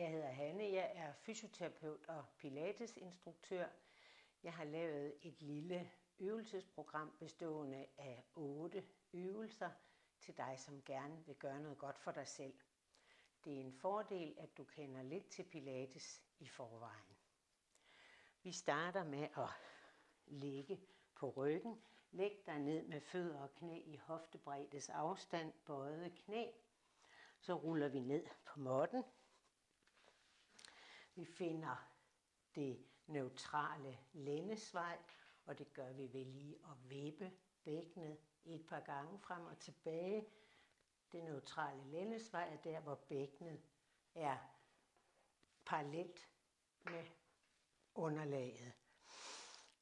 Jeg hedder Hanne, jeg er fysioterapeut og pilatesinstruktør. Jeg har lavet et lille øvelsesprogram bestående af 8 øvelser til dig, som gerne vil gøre noget godt for dig selv. Det er en fordel, at du kender lidt til pilates i forvejen. Vi starter med at ligge på ryggen. Læg dig ned med fødder og knæ i hoftebreddes afstand, bøjede knæ. Så ruller vi ned på måtten. Vi finder det neutrale lændesvej, og det gør vi ved lige at vippe bækkenet et par gange frem og tilbage. Det neutrale lændesvej er der, hvor bækkenet er parallelt med underlaget.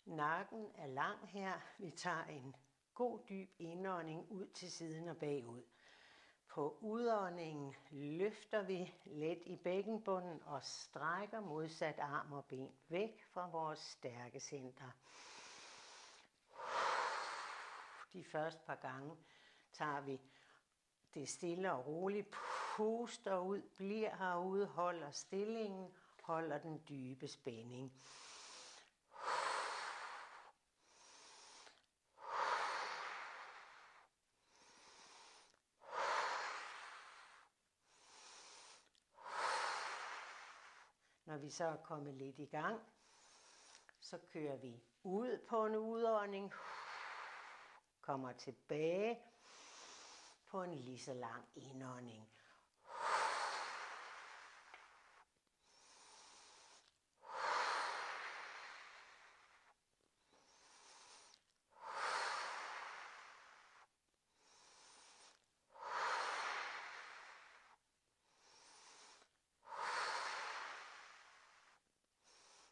Nakken er lang her. Vi tager en god dyb indånding ud til siden og bagud. På udåndingen løfter vi let i bækkenbunden og strækker modsat arm og ben væk fra vores stærke center. De første par gange tager vi det stille og roligt, puster ud, bliver herude, holder stillingen, holder den dybe spænding. Når vi så er kommet lidt i gang, så kører vi ud på en udånding, kommer tilbage på en lige så lang indånding.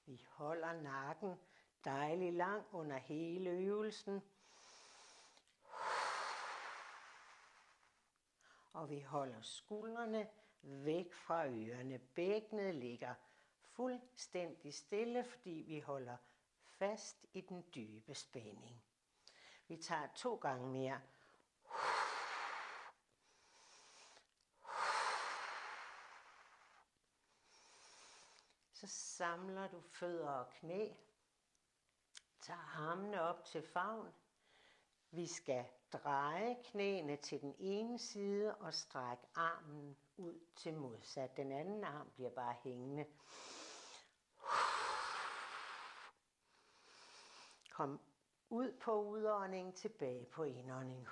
Vi holder nakken dejligt lang under hele øvelsen. Og vi holder skuldrene væk fra ørerne. Bækkenet ligger fuldstændig stille, fordi vi holder fast i den dybe spænding. Vi tager 2 gange mere. Så samler du fødder og knæ. Tager armene op til favn. Vi skal dreje knæene til den ene side og strække armen ud til modsat. Den anden arm bliver bare hængende. Kom ud på udånding, tilbage på indånding.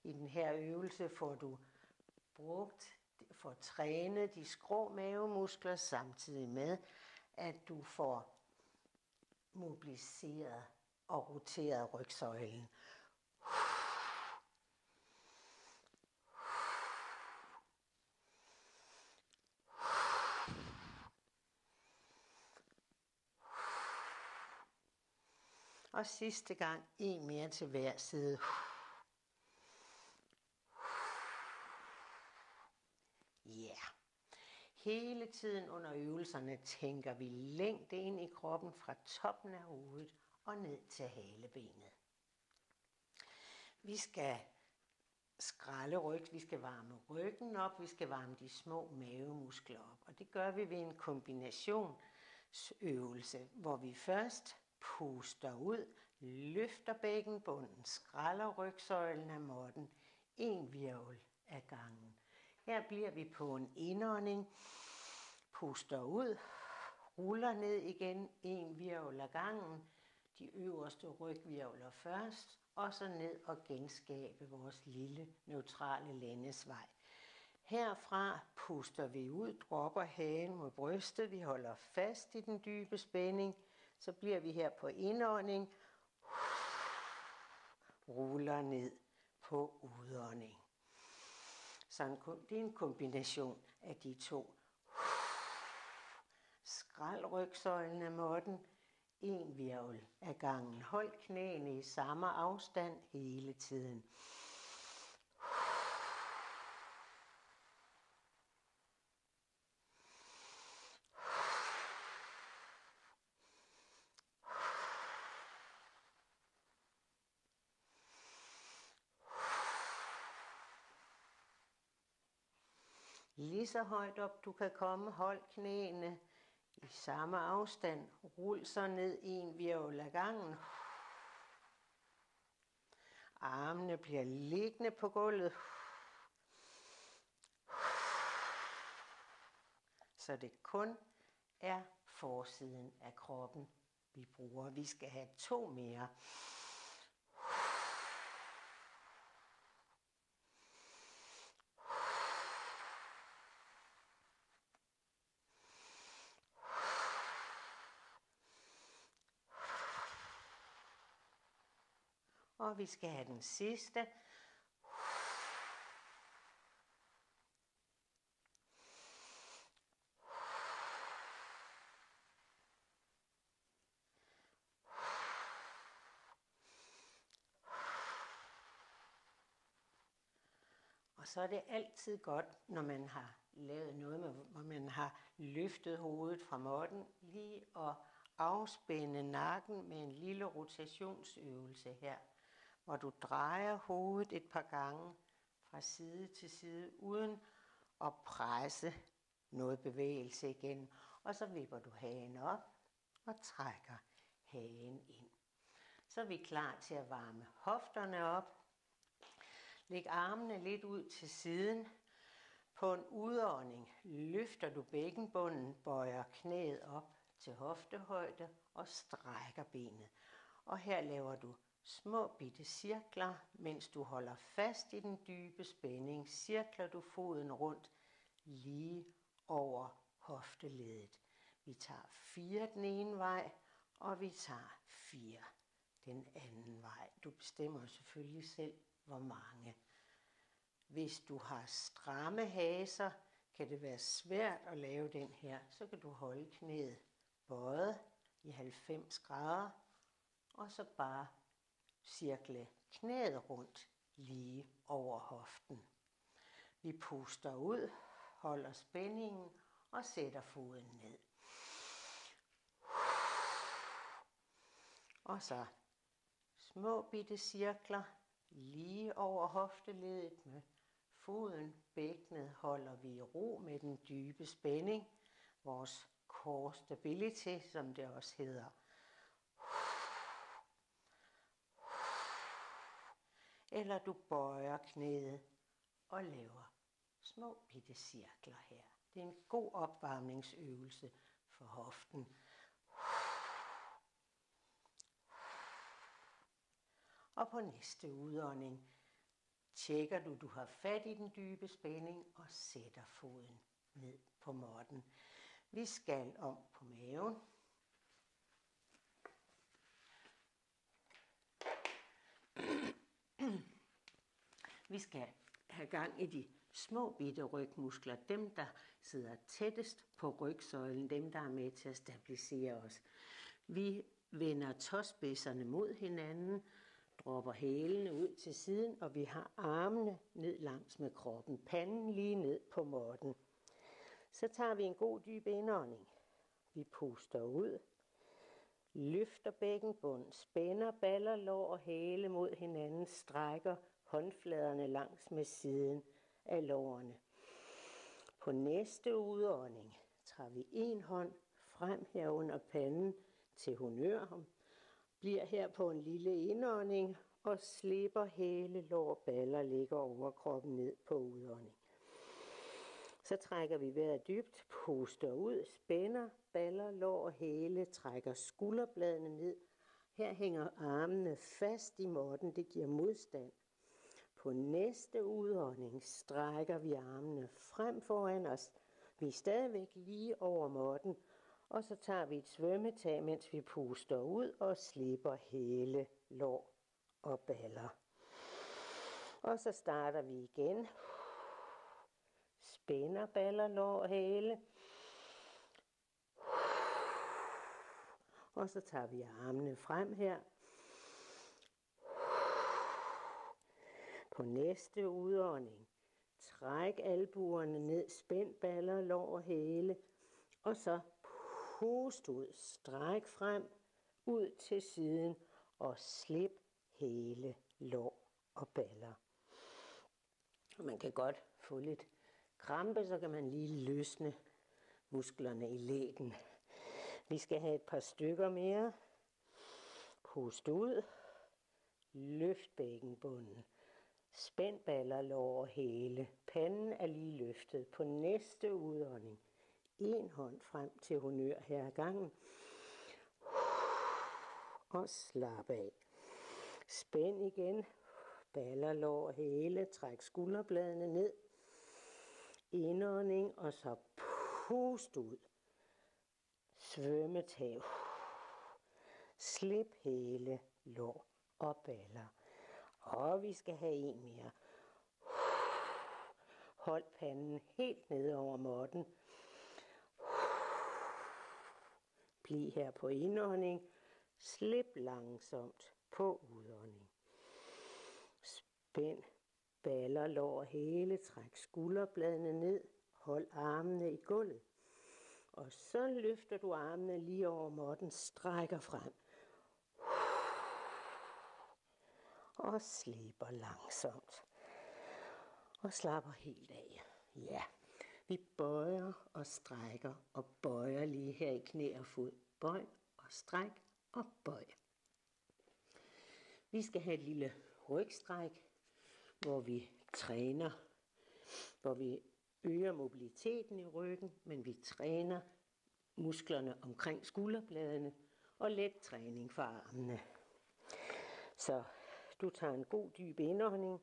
I den her øvelse får du trænet de skrå mavemuskler, samtidig med, at du får mobiliseret og roteret rygsøjlen. Og sidste gang, en mere til hver side. Ja. Hele tiden under øvelserne tænker vi længde ind i kroppen fra toppen af hovedet og ned til halebenet. Vi skal skrælle ryg, vi skal varme ryggen op, vi skal varme de små mavemuskler op. Og det gør vi ved en kombinationsøvelse, hvor vi først puster ud, løfter bækkenbunden, skræller rygsøjlen af måtten, en hvirvel ad gangen. Her bliver vi på en indånding, puster ud, ruller ned igen, en hvirvel ad gangen, de øverste rygvirvler først, og så ned og genskabe vores lille neutrale lændesvej. Herfra puster vi ud, dropper hagen mod brystet, vi holder fast i den dybe spænding, så bliver vi her på indånding, ruller ned på udånding. Så det er en kombination af de to. Skræl rygsøjlen af måtten, en hvirvel ad gangen. Hold knæene i samme afstand hele tiden. lige så højt op du kan komme. Hold knæene i samme afstand. Rul så ned i en hvirvel ad gangen. Armene bliver liggende på gulvet. Så det kun er forsiden af kroppen, vi bruger. Vi skal have 2 mere. Og vi skal have den sidste. Og så er det altid godt, når man har lavet noget, hvor man har løftet hovedet fra måtten, lige at afspænde nakken med en lille rotationsøvelse her, hvor du drejer hovedet et par gange fra side til side, uden at presse noget bevægelse igen. Og så vipper du hagen op og trækker hagen ind. Så er vi klar til at varme hofterne op. Læg armene lidt ud til siden. På en udånding løfter du bækkenbunden, bøjer knæet op til hoftehøjde og strækker benet. Og her laver du små bitte cirkler, mens du holder fast i den dybe spænding. Cirkler du foden rundt lige over hofteleddet. Vi tager 4 den ene vej, og vi tager 4 den anden vej. Du bestemmer selvfølgelig selv, hvor mange. Hvis du har stramme haser, kan det være svært at lave den her. Så kan du holde knæet bøjet i 90 grader, og så bare cirkle knæet rundt lige over hoften. Vi puster ud, holder spændingen og sætter foden ned. Og så små bitte cirkler lige over hofteleddet med foden. Bækkenet holder vi i ro med den dybe spænding. Vores core stability, som det også hedder. Eller du bøjer knæet og laver små bitte cirkler her. Det er en god opvarmningsøvelse for hoften. Og på næste udånding tjekker du har fat i den dybe spænding og sætter foden ned på måtten. Vi skal om på maven. Vi skal have gang i de små bitte rygmuskler, dem der sidder tættest på rygsøjlen, dem der er med til at stabilisere os. Vi vender tåspidserne mod hinanden, dropper hælene ud til siden, og vi har armene ned langs med kroppen, panden lige ned på måtten. Så tager vi en god dyb indånding. Vi puster ud, løfter bækkenbunden, spænder baller, lår og hæle mod hinanden, strækker håndfladerne langs med siden af lårene. På næste udånding tager vi en hånd frem her under panden til honør, bliver her på en lille indånding og slipper hæle, lår og baller, ligger overkroppen ned på udånding. Så trækker vi vejret dybt, puster ud, spænder baller, lår og hæle, trækker skulderbladene ned. Her hænger armene fast i måtten, det giver modstand. På næste udånding strækker vi armene frem foran os. Vi er stadigvæk lige over måtten, og så tager vi et svømmetag, mens vi puster ud og slipper hæle, lår og baller. Og så starter vi igen. Spænder baller, lår og hæle. Og så tager vi armene frem her. På næste udånding, træk albuerne ned, spænd baller, lår og hæle. Og så pust ud, stræk frem, ud til siden og slip hæle, lår og baller. Man kan godt få lidt krampe, så kan man lige løsne musklerne i lægen. Vi skal have et par stykker mere. Pust ud. Løft bækkenbunden. Spænd baller, lår og hæle. Panden er lige løftet. På næste udånding. En hånd frem til honør her ad gangen. Og slap af. Spænd igen. Baller, lår og hæle. Træk skulderbladene ned. Indånding, og så pust ud. Svømmetag. Slip hæle, lår og baller. Og vi skal have en mere. Hold panden helt ned over måtten. Bliv her på indånding. Slip langsomt på udånding. Spænd baller, lår og hæle. Træk skulderbladene ned. Hold armene i gulvet. Og så løfter du armene lige over måtten. Strækker frem. Og slipper langsomt. Og slapper helt af. Ja, vi bøjer og strækker og bøjer lige her i knæ og fod. Bøj og stræk og bøj. Vi skal have et lille rygstræk, hvor vi træner, hvor vi øger mobiliteten i ryggen, men vi træner musklerne omkring skulderbladene og let træning for armene. Så du tager en god dyb indånding.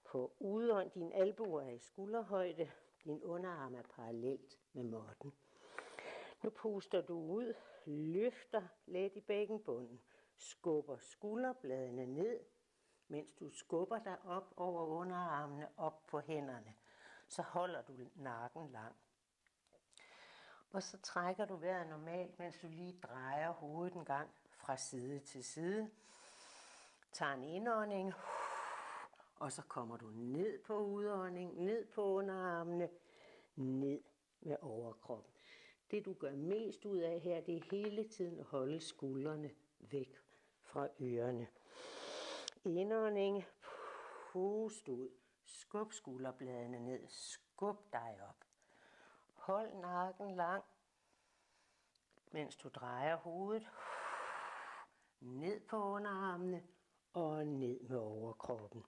På udånd, din albuer er i skulderhøjde, din underarm er parallelt med måtten. Nu puster du ud, løfter let i bækkenbunden, skubber skulderbladene ned, mens du skubber dig op over underarmene, op på hænderne. Så holder du nakken lang. Og så trækker du vejret normalt, mens du lige drejer hovedet en gang fra side til side. Tager en indånding, og så kommer du ned på udånding, ned på underarmene, ned med overkroppen. Det du gør mest ud af her, det er hele tiden at holde skuldrene væk fra ørerne. Indånding, pust ud, skub skulderbladene ned, skub dig op. Hold nakken lang, mens du drejer hovedet, ned på underarmene og ned med overkroppen.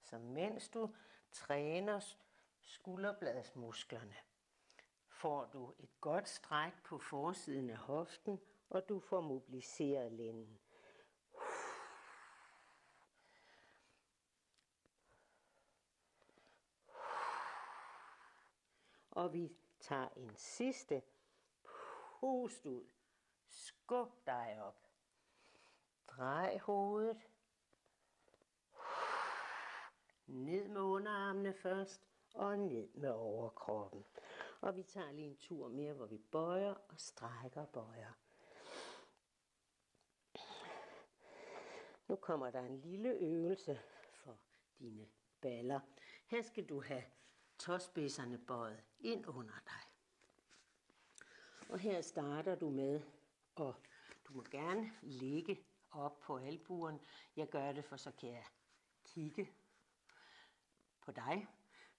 Så mens du træner skulderbladsmusklerne, får du et godt stræk på forsiden af hoften, og du får mobiliseret lænden. Og vi tager en sidste. Pust ud. Skub dig op. Drej hovedet. Ned med underarmene først, og ned med overkroppen. Og vi tager lige en tur mere, hvor vi bøjer og strækker bøjer. Nu kommer der en lille øvelse for dine baller. Her skal du have tåspidserne bøjet ind under dig. Og her starter du med, og du må gerne ligge op på albuerne. Jeg gør det, for så kan jeg kigge på dig.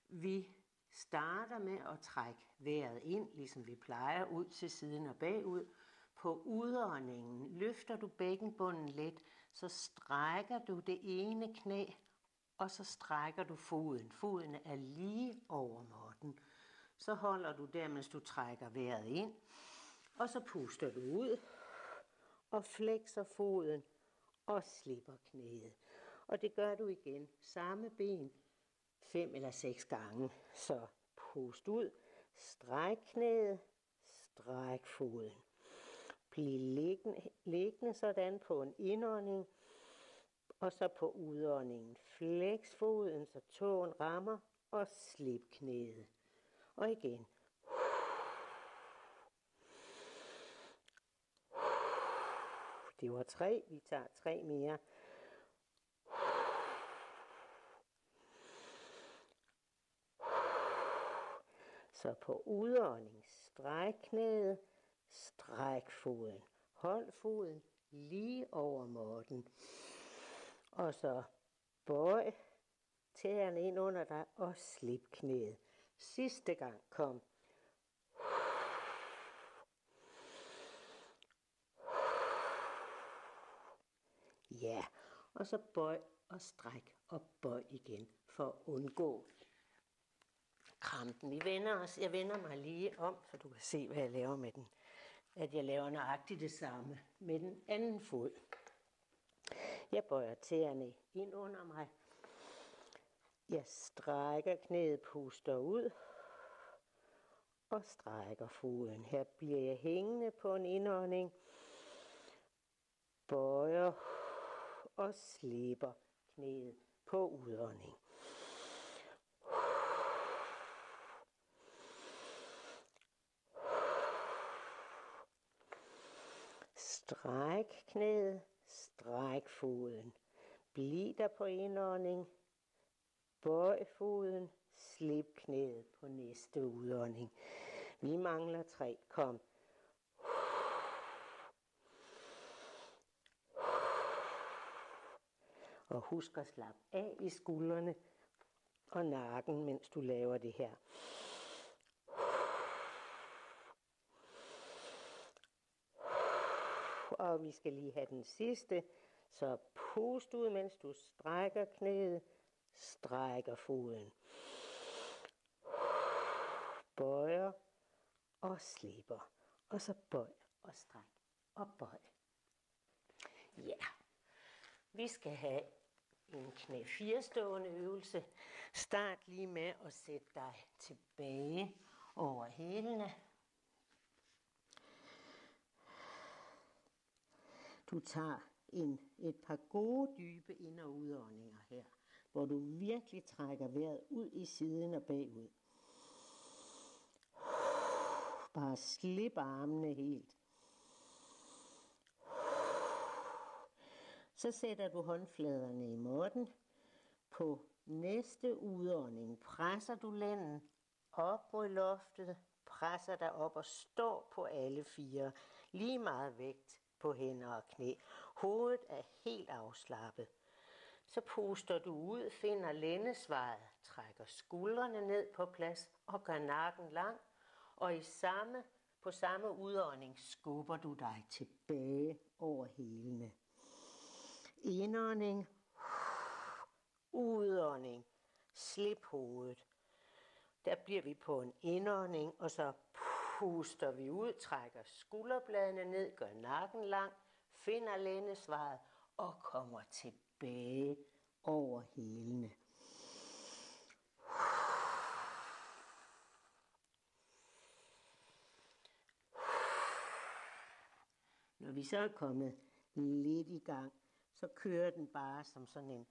Vi starter med at trække vejret ind, ligesom vi plejer, ud til siden og bagud. På udåndingen løfter du bækkenbunden lidt, så strækker du det ene knæ, og så strækker du foden. Foden er lige over måtten. Så holder du der, mens du trækker vejret ind, og så puster du ud og flekser foden og slipper knæet. Og det gør du igen. Samme ben 5 eller 6 gange. Så pust ud, stræk knæet, stræk foden. Bliv liggende sådan på en indånding, og så på udåndingen. Flex foden, så tåen rammer, og slip knæet. Og igen. Det var 3. Vi tager 3 mere. Så på udånding, stræk knæet, stræk foden. Hold foden lige over måtten. Og så bøj tæerne ind under dig og slip knæet. Sidste gang, kom. Ja, og så bøj og stræk og bøj igen for at undgå krampen. Jeg vender mig lige om, så du kan se, hvad jeg laver med den. At jeg laver nøjagtigt det samme med den anden fod. Jeg bøjer tæerne ind under mig. Jeg strækker knæet, puster ud og strækker foden. Her bliver jeg hængende på en indånding. Bøjer og slipper knæet på udånding. Stræk knæet, stræk foden. Bliv der på indånding. Bøj foden, slip knæet på næste udånding. Vi mangler 3. Kom. Og husk at slappe af i skuldrene og nakken, mens du laver det her. Og vi skal lige have den sidste. Så pust ud, mens du strækker knæet, strækker foden. Bøjer og slipper. Og så bøj og stræk og bøj. Ja, vi skal have en knæ 4 stående øvelse. Start lige med at sætte dig tilbage over hælene. Du tager et par gode dybe ind- og udåndinger her, hvor du virkelig trækker vejret ud i siden og bagud. Bare slip armene helt. Så sætter du håndfladerne i måtten. På næste udånding presser du lænden op mod loftet, presser dig op og står på alle 4. Lige meget vægt på hænder og knæ. Hovedet er helt afslappet. Så puster du ud, finder lændesvaret, trækker skuldrene ned på plads og gør nakken lang. Og på samme udånding skubber du dig tilbage over hælene. Indånding, udånding, slip hovedet. Der bliver vi på en indånding, og så puster vi ud, trækker skulderbladene ned, gør nakken lang, finder lændesvaret og kommer tilbage over hælene. Når vi så er kommet lidt i gang, så kører den bare som sådan en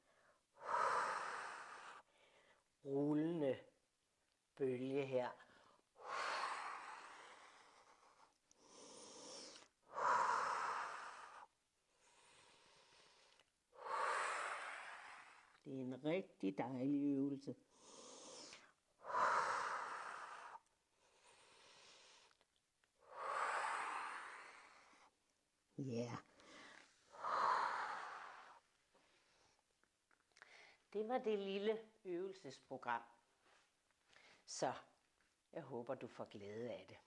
rullende bølge her. Det er en rigtig dejlig øvelse. Ja. Det var det lille øvelsesprogram. Så jeg håber, du får glæde af det.